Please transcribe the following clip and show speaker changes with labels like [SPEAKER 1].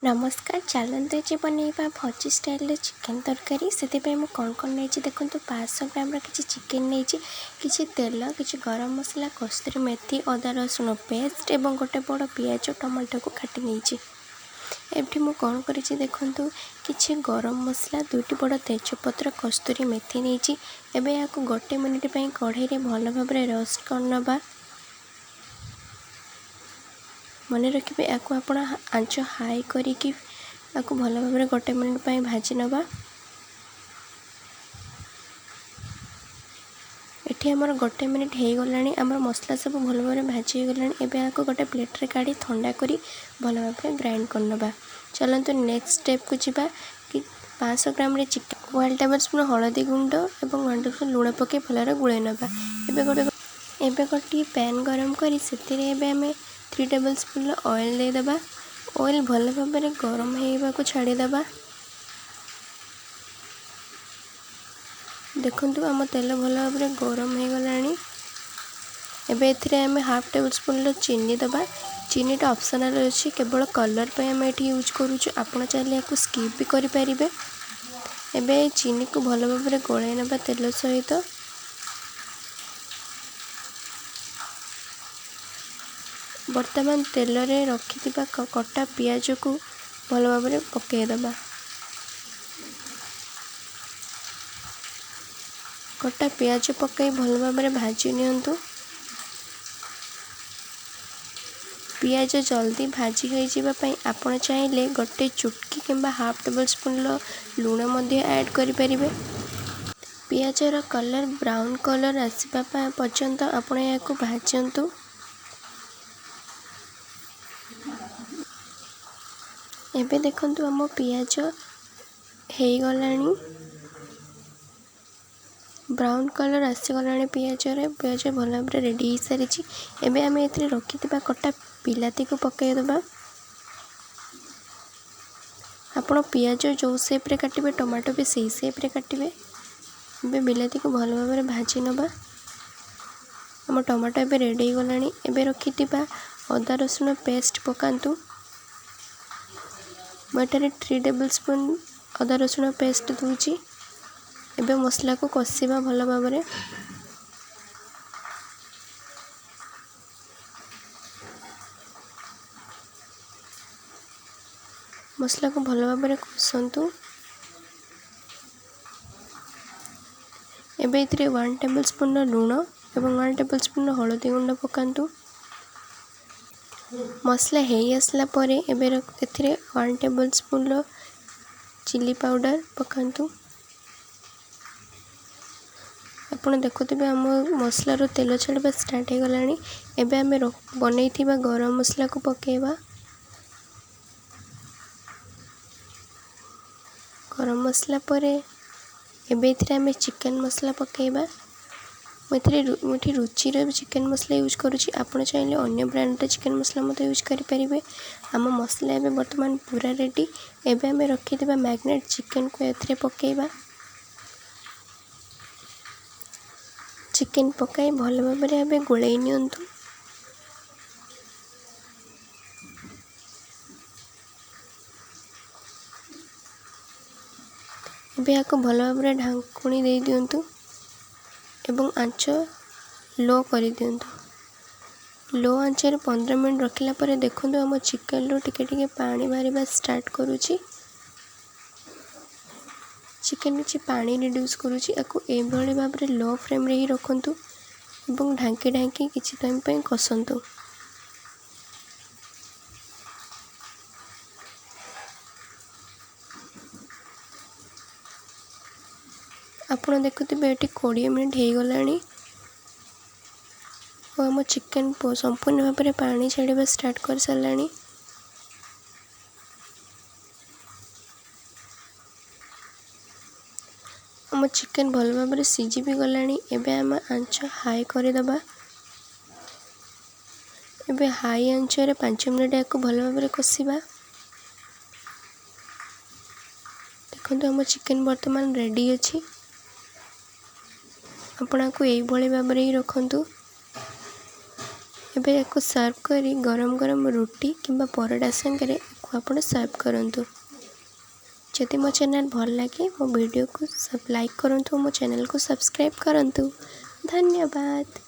[SPEAKER 1] नमस्कार चलते जे बनइबा bhaji style chicken तरकारी से कौन कौन नहीं देखो 500 ग्राम कि चिकेन नहीं कि तेल कि गरम मसला कस्तूरी मेथी अदा रसुण पेस्ट और गोटे बड़ पियाज टमाटो को काटी नहीं एठी मु कौन करी देखु कि गरम मसला 2टी बड़ तेजपत्र कस्तूरी मेथी नहीं एवं या गोटे मिनिट कढ़ाई भल भाव रोस्ट करनबा मन रखिए या आप आंच हाई करिकी भल भाव गोटे मिनिट भाजी नवा एठी आमर गोटे मिनिट हो गलानी आमर मसला सब भल भाव भाजी हो गलानी एबे या गोटे प्लेट रे काढ़ी ठंडा करी भल भाव ग्राइंड करनबा। चलते नेक्स्ट स्टेप को जीवा कि 500 ग्राम रे चिकेन 1 टेबल स्पून हलदी गुंड और 1 टेबल स्पून लुण पके भल गुड़े नबा। एबे गोटे पैन गरम करी सेतिरे एबे हमें 3 टेबल स्पून ऑयल देदेबा। ऑयल भल भाव गरम होगा को छाड़ीदेबा। देखंतु आम तेल भल भाव गरम हो गलानी एबे एथिरे हमें हाफ टेबल स्पून चीनी दबा। चीनीटा ऑप्शनल अच्छी केवल कलर पे आम ये यूज करूँ आपड़ चाहिए या स्किप भी करें। एबे चीनी को भल भाव गलाई नबा तेल सहित बर्तमान तेल रे रखि कटा पियाज को भल भाव पकईदबा। कटा पियाज पकई भल भाव भाजी नियंतु। पियाज जल्दी भाजी हो जावाई आपण चाहिए गोटे चुटकी किंबा हाफ टेबल स्पून लुण ऐड करें। पियाजर कलर ब्राउन कलर आसवा पर्यंत आपण या भाजतु। एबे देखंतु आम पियाज हो गलानी ब्राउन कलर आसीगला पियाज भल भाव रेडी हो सारी। एबे आम ए रखि कटा बिलाती को पकईदबा। आपण पियाज जो सेप रे काटिबे टमाटो भी सही सेप रे काटिबे। एबे बिलाती को भल भाव भाजी नबा। आम टमाटो एबे रेडी हो गलानी एबे रखि अदा रसुण पेस्ट पकांतु। मुझे 3 टेबल स्पून अदा रसुण पेस्ट दूची। एबे मसला को कषिबा भल भाव मसला को भल भाव कषंतु। एबे 1 टेबल स्पून लुण और 1 टेबल स्पून हलदी गुंड पकांतु। मसला हो आसला परे एबे एथिरे 1 टेबल स्पून चिली पाउडर पकांतु। आपण देखुथिबे आम मसलार तेल छाड़ा स्टार्ट हो गलानी एबे आम बनई गरम मसला को पकेबा। गरम मसला परे एबे एथिरे आम चिकेन मसला पकेबा। मुझे रुचिर चिकेन मसला यूज करुँची आपड़ चाहिए अन्य ब्रांड चिकेन मसला मत यूज करेंगे। आम मसला एबे बर्तमान पूरा रेडी एबे आम रखि मैग्नेट चिकेन को एथिरे पकेबा। चिकेन पकाई भल भाव एबे गोलाई नियंतु। एबे या भल भाव ढांकुणी दे दियंतु एवं आंच लो कर दियंतु। लो आंचर 15 मिनट रखिला परे देखंतु आम चिकेन रो टिके पानी बाहर स्टार्ट करुँची। चिकेन किसी पानी रिड्यूस करुँची एभली भाव लो फ्लेम रे ही रखंतु एवं ढांकी ढांकी किसी टाइम पे कसंतु। आपण देखुथिबे एटी 20 मिनिट हो गलानी और आम चिकेन संपूर्ण भाव में पानी छाड़ा स्टार्ट कर सारानी। आम चिकेन भल भाव सीझी भी गलानी एबे आम आंच हाई करदेबा। एबे हाई आंच रे 5 मिनिट या भल भाव कषिबा। देखो आम चिकेन बर्तमान रेडी अच्छी आपण को यही भाव ही रखंतु। एबे या सर्व करी गरम गरम रोटी किंबा पराठा संगे ତାକୁ ଆପଣ ସର୍ଭ କରନ୍ତୁ। ଯଦି ମୋ ଚ୍ୟାନେଲ୍ ଭଲ ଲାଗେ ମୋ ଭିଡ଼ିଓକୁ ଲାଇକ୍ କରନ୍ତୁ, ମୋ ଚ୍ୟାନେଲ୍କୁ ସବସ୍କ୍ରାଇବ୍ କରନ୍ତୁ। ଧନ୍ୟବାଦ।